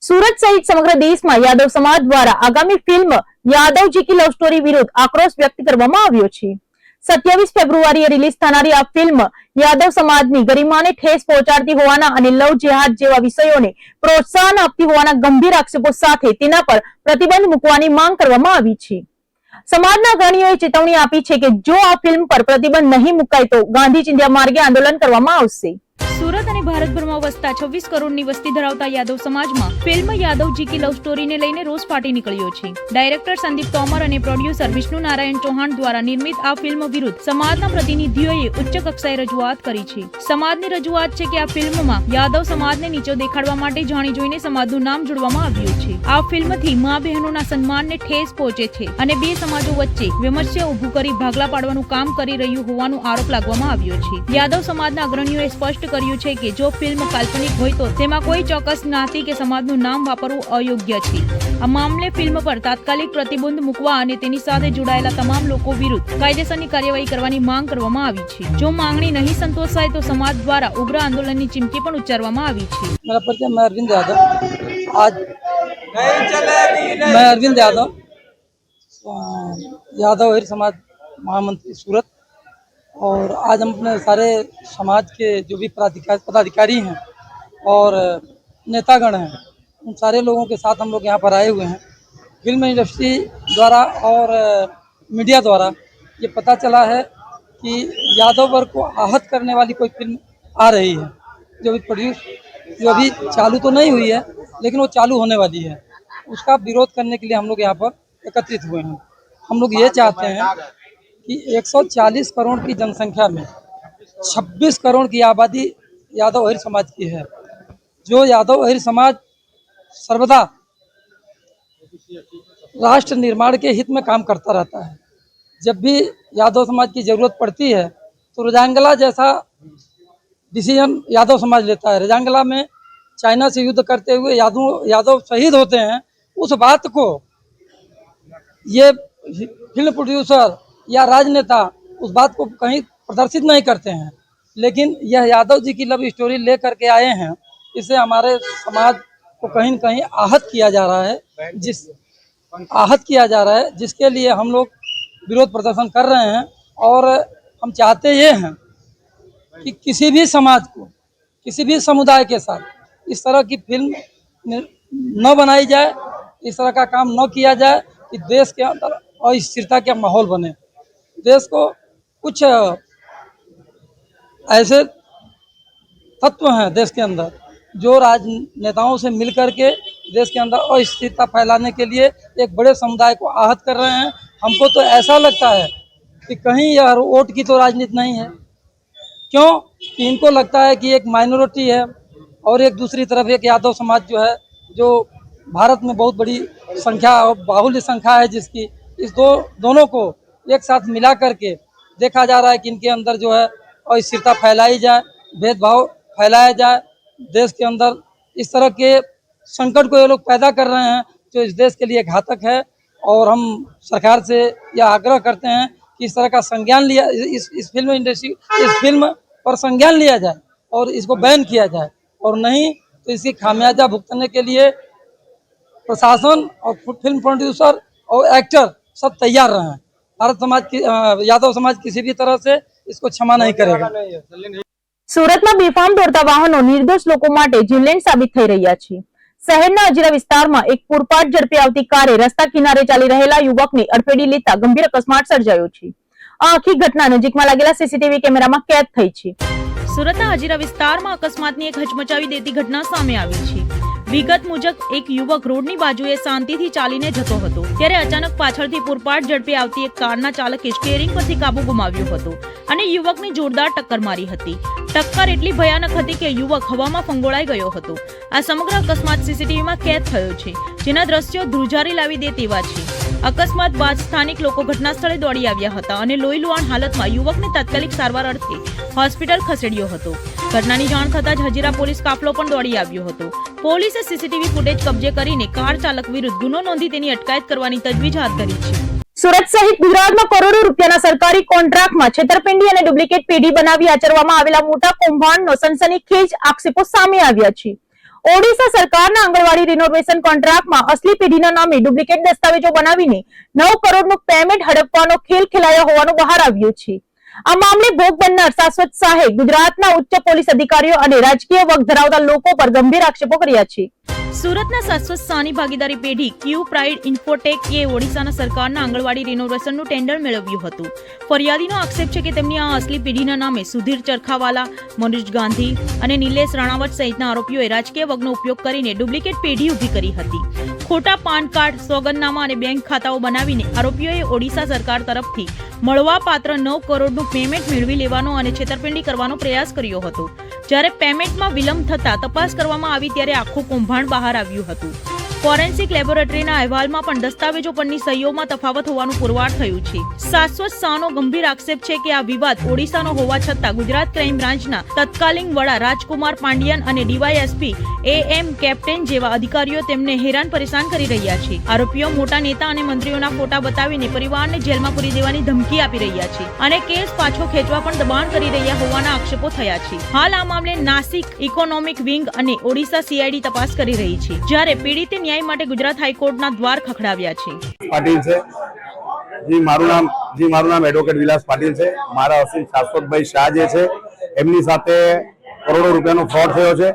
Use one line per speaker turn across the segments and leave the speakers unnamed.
सूरत सहित समग्र देश में यादव समाज द्वारा आगामी फिल्म यादव जी की लव स्टोरी विरुद्ध आक्रोश व्यक्त करवामां આવ્યો છે। 27 ફેબ્રુઆરીએ રિલીઝ થનારી આ ફિલ્મ યાદવ સમાજની ગરિમાને ઠેસ પહોંચાડતી હોવાના અને લવ જેહાદ જેવા વિષયોને પ્રોત્સાહન આપતી હોવાના ગંભીર આક્ષેપો સાથે તેના પર પ્રતિબંધ મૂકવાની માંગ કરવામાં આવી છે। સમાજના અગ્રણીઓએ ચેતવણી આપી છે કે જો આ ફિલ્મ પર પ્રતિબંધ નહીં મુકાય તો ગાંધી ચિંધ્યા માર્ગે આંદોલન કરવામાં આવશે। सूरत और भारतभर में वसता 26 करोड़ की वस्ती धरावता यादव समाज में फिल्म यादव जी की लव स्टोरी ने लईने रोष फाटी निकळ्यो छे। डायरेक्टर संदीप तोमर और प्रोड्यूसर विष्णु नारायण चौहान द्वारा निर्मित आ फिल्म विरुद्ध समाजना प्रतिनिधिओए उच्च कक्षाए रजूआत करी छे। समाजनी रजूआत छे के आ फिल्म में यादव समाज ने नीचो देखाडवा माटे जाणी जोईने समाजनुं नाम जोडवामां आव्युं छे। आ फिल्म थी मां बहनोना सन्मान ने ठेस पहोंचे छे अने बे समाजो वच्चे विमर्श उभुं करी भागला पाडवानुं काम करी रह्युं होवानुं आरोप लागवामां आव्यो छे। यादव समाजना अग्रणीओए स्पष्ट कर्युं છે કે જો ફિલ્મ કાલ્પનિક હોય તો તેમાં કોઈ ચોક્કસ જ્ઞાતિ કે સમાજનું નામ વાપરવું અયોગ્ય છે। આ મામલે ફિલ્મ પર તાત્કાલિક પ્રતિબંધ મૂકવા અને તેની સાથે જોડાયેલા તમામ લોકો વિરુદ્ધ કાયદેસરની કાર્યવાહી કરવાની માંગ કરવામાં આવી છે। જો માંગણી નહીં સંતોષાય તો સમાજ દ્વારા ઉગ્ર આંદોલનની ચીમકી પણ ઉચ્ચારવામાં આવી છે।
मेरा परिचय मैं अरविंद यादव। आज मैं अरविंद यादव यादव हर समाज महामंत्री सूरत, और आज हम अपने सारे समाज के जो भी पदाधिकारी हैं और नेतागण हैं उन सारे लोगों के साथ हम लोग यहाँ पर आए हुए हैं। फिल्म इंडस्ट्री द्वारा और मीडिया द्वारा ये पता चला है कि यादव वर्ग को आहत करने वाली कोई फिल्म आ रही है जो अभी चालू तो नहीं हुई है लेकिन वो चालू होने वाली है। उसका विरोध करने के लिए हम लोग यहाँ पर एकत्रित हुए हैं। हम लोग ये चाहते हैं कि 140 करोड़ की जनसंख्या में 26 करोड़ की आबादी यादव अहिर समाज की है। जो यादव अहिर समाज सर्वदा राष्ट्र निर्माण के हित में काम करता रहता है। जब भी यादव समाज की जरूरत पड़ती है तो रजांगला जैसा डिसीजन यादव समाज लेता है। रजांगला में चाइना से युद्ध करते हुए यादव शहीद होते हैं। उस बात को ये फिल्म प्रोड्यूसर या राजनेता उस बात को कहीं प्रदर्शित नहीं करते हैं, लेकिन यह यादव जी की लव स्टोरी लेकर के आए हैं। इससे हमारे समाज को कहीं न कहीं आहत किया जा रहा है, जिसके लिए हम लोग विरोध प्रदर्शन कर रहे हैं। और हम चाहते ये हैं कि किसी भी समाज को, किसी भी समुदाय के साथ इस तरह की फिल्म न बनाई जाए, इस तरह का काम न किया जाए कि देश के अंदर अस्थिरता का माहौल बने। देश को कुछ ऐसे तत्व हैं देश के अंदर जो राजनेताओं से मिलकर के देश के अंदर अस्थिरता फैलाने के लिए एक बड़े समुदाय को आहत कर रहे हैं। हमको तो ऐसा लगता है कि कहीं यह वोट की तो राजनीति नहीं है। क्यों कि इनको लगता है कि एक माइनॉरिटी है और एक दूसरी तरफ एक यादव समाज जो है, जो भारत में बहुत बड़ी संख्या और बाहुल्य संख्या है जिसकी, इस दोनों को एक साथ मिला करके देखा जा रहा है कि इनके अंदर जो है अस्थिरता फैलाई जाए, भेदभाव फैलाया जाए। देश के अंदर इस तरह के संकट को ये लोग पैदा कर रहे हैं जो इस देश के लिए घातक है। और हम सरकार से यह आग्रह करते हैं कि इस तरह का संज्ञान लिया, इस फिल्म इंडस्ट्री, इस फिल्म पर संज्ञान लिया जाए और इसको बैन किया जाए, और नहीं तो इसकी खामियाजा भुगतने के लिए प्रशासन और फिल्म प्रोड्यूसर और एक्टर सब तैयार रहे हैं। भारत समाज की यादव समाज किसी भी तरह से इसको क्षमा नहीं करेगा।
सूरत में बेफाम दौड़ता वाहनों निर्दोष लोगों माटे जीवलेण साबित थई रह्या छे। शहरना अजीरा विस्तारमां एक पूरपाट झड़पे आवती कारे रस्ता किनारे चाली रहेला युवकने अडफेटी लेता गंभीर अकस्मात सर्जायो छे। आ आखी घटना नजीकमां लागेला सीसीटीवी केमेरामां कैद थई छे। सूरतना अजीरा विस्तारमां अकस्मातनी एक हचमचावी देती घटना सामे आवी छे। विगत मुजब एक युवक रोडनी बाजुए शांतिथी चालीने जतो हतो त्यारे अचानक पाछळथी पूरपाट झड़पे आवती एक कारना चालके स्टीयरिंग परथी काबू गुमाव्यो हतो अने युवकने जोरदार टक्कर मारी हती। टक्कर એટલી ભયાનક હતી કે યુવક હવામાં ફંગોળાઈ ગયો હતો। આ સમગ્ર અકસ્માત સીસીટીવીમાં કેદ થયો છે, જેના દ્રશ્યો ધ્રુજારી લાવી દે તેવા છે। અકસ્માત બાદ સ્થાનિક લોકો ઘટનાસ્થળે દોડી આવ્યા હતા અને લોહીલુહાણ હાલતમાં યુવકને તાત્કાલિક સારવાર અર્થે હોસ્પિટલ ખસેડ્યો હતો। ઘટનાની જાણ થતાં જ હજીરા પોલીસ કાફલો પણ દોડી આવ્યો હતો। પોલીસે સીસીટીવી ફૂટેજ કબજે કરીને કાર ચાલક વિરુદ્ધ ગુનો નોંધી તેની અટકાયત કરવાની તજવીજ હાથ ધરી છે। सूरत सहित गुजरात में करोड़ों रूपियाना सरकारी कॉन्ट्राक्ट में छेतरपिंडी और डुप्लिकेट पेढी बनावी आचरवामां आवेला मोटा कौभांडनो सनसनीखेज आक्षेपो सामे आव्या छे। ઓડિશા સરકારના આંગણવાડી રિનોવેશન કોન્ટ્રાક્ટમાં અસલી પેઢીના નામે ડુપ્લિકેટ દસ્તાવેજો બનાવીને 9 કરોડનું પેમેન્ટ હડપવાનો ખેલ ખેલાયો હોવાનું બહાર આવ્યું છે. આ મામલે ભોગ બનનાર શાશ્વત શાહે ગુજરાતના ઉચ્ચ પોલીસ અધિકારીઓ અને રાજકીય વગ ધરાવતા લોકો પર ગંભીર આક્ષેપો કર્યા છે. સુરતના શાશ્વત શાહની ભાગીદારી પેઢી ક્યુ પ્રાઇડ ઇન્ફોટેક એ ઓડિશાના સરકારના આંગણવાડી રિનોવેશનનું ટેન્ડર મેળવ્યું હતું. ફરિયાદીનો આક્ષેપ છે કે તેમની આ અસલી પેઢીના નામે સુધીર ચરખાવાલા, મનોજ ગાંધી અને નિલેશ રાણાવત સહિતના આરોપીઓએ રાજકીય વગનો ઉપયોગ કરીને ડુપ્લિકેટ પેઢી ઊભી કરી હતી. ખોટા પાન કાર્ડ, સોગંદનામા અને બેંક ખાતાઓ બનાવીને આરોપીઓએ ઓડિશા સરકાર તરફથી મળવાપાત્ર 9 કરોડનું પેમેન્ટ મેળવી લેવાનો અને છેતરપિંડી કરવાનો પ્રયાસ કર્યો હતો. જ્યારે પેમેન્ટમાં વિલંબ થતા તપાસ કરવામાં આવી ત્યારે આખું કૌભાંડ બહાર આવ્યું હતું. ફોરેન્સિક લેબોરેટરીના અહેવાલમાં પણ દસ્તાવેજો પરની સહીઓમાં તફાવત હોવાનું પુરવાર થયું છે. શાશ્વત શાહનો ગંભીર આક્ષેપ છે કે આ વિવાદ ઓડિશાનો હોવા છતાં ગુજરાત ક્રાઇમ બ્રાન્ચના તત્કાલીન વડા રાજકુમાર પાંડિયન અને ડીવાયએસપી AM કેપ્ટન જેવા અધિકારીઓ તેમને હેરાન પરેશાન કરી રહ્યા છે. આરોપીઓ મોટા નેતા અને મંત્રીઓના ફોટા બતાવીને પરિવારને જેલમાં પૂરી દેવાની ધમકી આપી રહ્યા છે અને કેસ પાછો ખેંચવા પણ દબાણ કરી રહ્યા હોવાના આક્ષેપો થયા છે. હાલ આ મામલે નાસિક ઇકોનોમિક વિંગ અને ઓડિશા CID તપાસ કરી રહી છે, જ્યારે પીડિતે ન્યાય માટે ગુજરાત હાઈકોર્ટના દ્વાર ખખડાવ્યા છે.
પાટીલ છે જી, મારું નામ એડવોકેટ વિલાસ પાટીલ છે. મારા અસીમ શાશ્વતભાઈ શાહ જે છે એમની સાથે કરોડો રૂપિયાનો ફ્રોડ થયો છે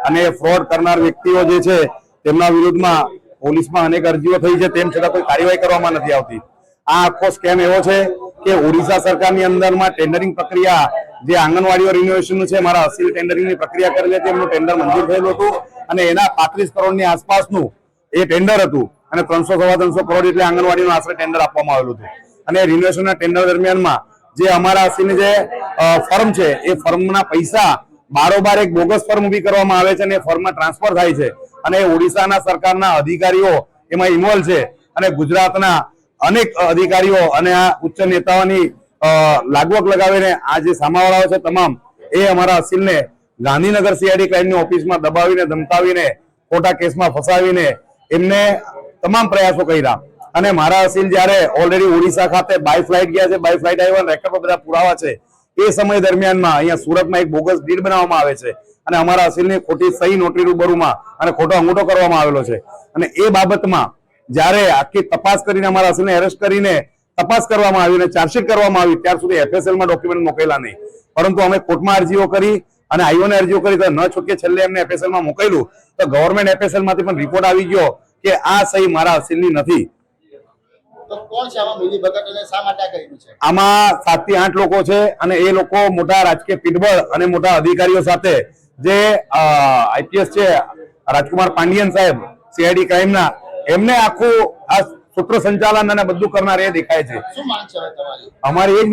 અને ફ્રોડ કરનાર વ્યક્તિઓ જે છે તેમના વિરુદ્ધમાં પોલીસમાં અનેક અરજીઓ થઈ છે, તેમ છતાં કોઈ કાર્યવાહી કરવામાં નથી આવતી. આ આખો સ્કેમ એવો છે કે ઓડિશા સરકારની અંદરમાં ટેન્ડરિંગ પ્રક્રિયા જે આંગણવાડીઓ રિનોવેશનનું છે, મારા અસીલ ટેન્ડરિંગની પ્રક્રિયા કરેલી હતી, એમનું ટેન્ડર મંજૂર થયેલું હતું અને એના 35 કરોડની આસપાસનું એ ટેન્ડર હતું અને 300-350 કરોડ એટલે આંગણવાડીનું આશરે ટેન્ડર આપવામાં આવેલું હતું. અને રિનોવેશનના ટેન્ડર દરમિયાનમાં જે અમારા અસીલની જે ફર્મ છે એ ફર્મના પૈસા બારોબાર એક બોગસ ફર્મ ઊભી કરવામાં આવે છે અને એ ફર્મમાં ટ્રાન્સફર થાય છે અને ઓડિશાના સરકારના અધિકારીઓ એમાં ઇન્વોલ્વ છે અને ગુજરાતના અનેક અધિકારીઓ અને આ ઉચ્ચ નેતાઓની લાગવગ લગાવીને આ જે સામાવાળાઓ છે તમામ એ અમારા અસીલને ગાંધીનગર CID ક્રાઇમની ઓફિસમાં દબાવીને ધમકાવીને ખોટા કેસમાં ફસાવીને એમને તમામ પ્રયાસો કર્યા. અને મારા અસીલ જયારે ઓલરેડી ઓડિશા ખાતે બાય ફ્લાઇટ ગયા છે, બાય ફ્લાઇટ આવ્યા રેકોર્ડ પર બધા પુરાવા છે, એ સમય દરમિયાનમાં અહીંયા સુરતમાં એક બોગસ ડીડ બનાવવામાં આવે છે અને અમારા અસીલની ખોટી સહી નોટરી રૂબરૂમાં અને ખોટો અંગૂઠો કરવામાં આવેલો છે. અને એ બાબતમાં જયારે આખી તપાસ કરીને અમારા અસીલને એરેસ્ટ કરીને તપાસ કરવામાં આવી અને ચાર્જશીટ કરવામાં આવી, ત્યાર સુધી FSL માં ડોક્યુમેન્ટ મોકલેલા નહીં, પરંતુ અમે કોર્ટમાં અરજીઓ કરી અને આઈઓને અરજીઓ કરી તો ન છૂટકે છેલ્લે એમને FSL માં મોકલ્યું તો ગવર્મેન્ટ FSL માંથી પણ રિપોર્ટ આવી ગયો કે આ સહી મારા અસીલની નથી.
તો કોણ છે આમાં મિલીભગત અને શા માટે કર્યું છે?
આમાં 7 થી 8 લોકો છે અને એ લોકો મોટા રાજકીય પીઠબળ અને મોટા અધિકારીઓ સાથે જે IPS છે રાજકુમાર પાંડિયન સાહેબ CID ક્રાઇમના, એમને આખું આ સૂત્ર સંચાલન અને બધું કરનાર એ દેખાય છે.
શું માંગ છે તમારી?
અમારી એ જ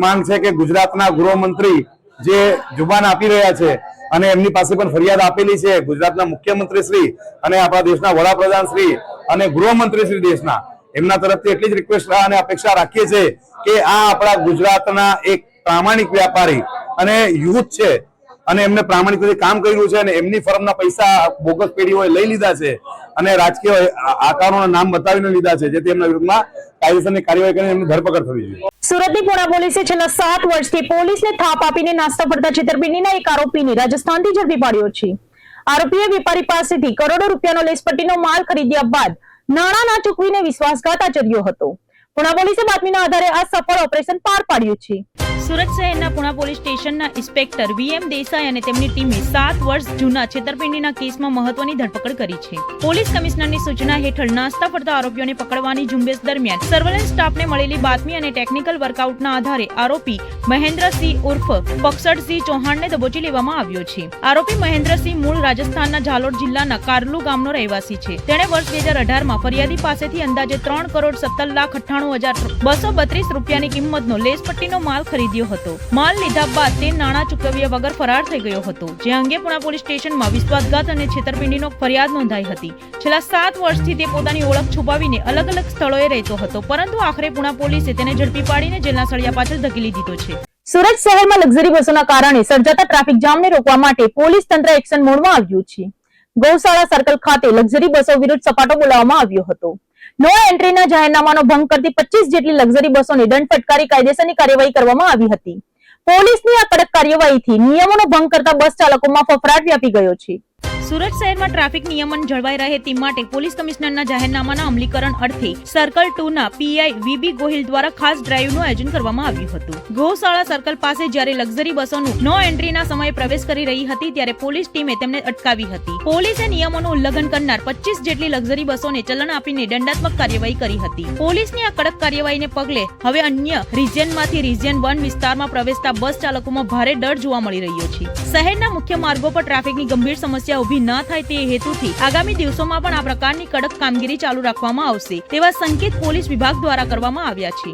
માંગ છે કે ગુજરાતના ગૃહમંત્રી જે જુબાન આપી રહ્યા છે અને એમની પાસે પણ ફરિયાદ આપેલી છે, ગુજરાતના મુખ્યમંત્રી શ્રી અને આપણા દેશના વડાપ્રધાન શ્રી અને ગૃહમંત્રી શ્રી દેશના, એમના તરફથી એટલી જ રિક્વેસ્ટ અને અપેક્ષા રાખીએ છીએ કે આ આપણા ગુજરાતના એક પ્રામાણિક વ્યાપારી અને યુથ છે અને એમને પ્રામાણિક રીતે કામ કર્યું છે અને એમની ફર્મના પૈસા બોગસ પેઢીઓએ લઈ લીધા છે અને રાજકીય આકારોના નામ બતાવીને લીધા છે, જેથી એમના વિરુદ્ધમાં કાયદેસરની કાર્યવાહી કરીને એમની ધરપકડ થવી જોઈએ.
સુરતની પુણા પોલીસે છેલ્લા 7 વર્ષથી પોલીસને થાપ આપીને નાસ્તા ફરતા છેતરપિંડીના એક આરોપીને રાજસ્થાનથી ઝડપી પાડ્યો છે. આરોપીએ વેપારી પાસેથી કરોડો રૂપિયાનો લેસપટ્ટીનો માલ ખરીદ્યા બાદ નાણાં ના ચૂકવીને વિશ્વાસઘાત આચર્યો હતો. પુણા પોલીસે બાતમીના આધારે આ સફળ ઓપરેશન પાર પાડ્યું છે. સુરત શહેરના પુણા પોલીસ સ્ટેશનના ઇન્સ્પેક્ટર VM દેસાઈ અને તેમની ટીમે 7 વર્ષ જૂના છેતરપિંડીના કેસમાં મહત્વની ધરપકડ કરી છે. પોલીસ કમિશનરની સૂચના હેઠળ નાસ્તા ફરતા આરોપીઓને પકડવાની ઝુંબેશ દરમિયાન સર્વેલન્સ સ્ટાફને મળેલી બાતમી અને ટેકનિકલ વર્કઆઉટના આધારે આરોપી મહેન્દ્રસિંહ ઉર્ફ પક્ષડસિંહ ચૌહાણને દબોચી લેવામાં આવ્યો છે. આરોપી મહેન્દ્રસિંહ મૂળ રાજસ્થાનના ઝાલોદ જિલ્લાના કારલુ ગામનો રહેવાસી છે. તેણે વર્ષ 2018માં ફરિયાદી પાસેથી અંદાજે 3,17,98,232 રૂપિયાની કિંમતનો લેસપટ્ટીનો માલ ખરીદ્યો હતો. માલ લીધા બાદ તે નાણાં ચૂકવ્યા વગર ફરાર થઈ ગયો હતો, જે અંગે પુણા પોલીસ સ્ટેશનમાં વિશ્વાસઘાત અને છેતરપિંડીનો ફરિયાદ નોંધાઈ હતી. છેલ્લા 7 વર્ષથી તે પોતાની ઓળખ છુપાવીને અલગ અલગ સ્થળોએ રહેતો હતો, પરંતુ આખરે પુણા પોલીસે તેને ઝડપી પાડીને જેલના સળિયા પાછળ ધકેલી દીધો છે. સુરત શહેરમાં લક્ઝરી બસોના કારણે સર્જાતા ટ્રાફિક જામને રોકવા માટે પોલીસ તંત્ર એક્શન મોડમાં આવ્યું છે. ગૌશાળા સર્કલ ખાતે લક્ઝરી બસો વિરુદ્ધ સપાટો બોલાવવામાં આવ્યો હતો. નો એન્ટ્રીના જાહેરનામાનો ભંગ કરતી 25 જેટલી લક્ઝરી બસોને દંડ ફટકારી કાયદેસરની કાર્યવાહી કરવામાં આવી હતી. પોલીસની આ કડક કાર્યવાહીથી નિયમોનો ભંગ કરતા બસ ચાલકોમાં ફફડાટ વ્યાપી ગયો છે. સુરત શહેરમાં ટ્રાફિક નિયમન જળવાઈ રહે તે માટે પોલીસ કમિશનરના જાહેરનામાના અમલીકરણ અર્થે સર્કલ 2 ના પીઆઈ વીબી ગોહિલ દ્વારા ખાસ ડ્રાઈવનું આયોજન કરવામાં આવ્યું હતું. ગૌશાળા સર્કલ પાસે જ્યારે લક્ઝરી બસોનું નો એન્ટ્રીના સમયે પ્રવેશ કરી રહી હતી ત્યારે પોલીસ ટીમે તેમને અટકાવી હતી. પોલીસે નિયમોનું ઉલ્લંઘન કરનાર 25 જેટલી લક્ઝરી બસોને ચલણ આપીને દંડાત્મક કાર્યવાહી કરી હતી. પોલીસની આ કડક કાર્યવાહીને પગલે હવે અન્ય રિજિયનમાંથી રિજિયન 1 વિસ્તારમાં પ્રવેશતા બસ ચાલકોમાં ભારે ડર જોવા મળી રહ્યો છે. શહેરના મુખ્ય માર્ગો પર ટ્રાફિકની ગંભીર સમસ્યા ઊભી ન થાય તે હેતુથી આગામી દિવસોમાં પણ આ પ્રકારની કડક કામગીરી ચાલુ રાખવામાં આવશે તેવા સંકેત પોલીસ વિભાગ દ્વારા કરવામાં આવ્યા છે.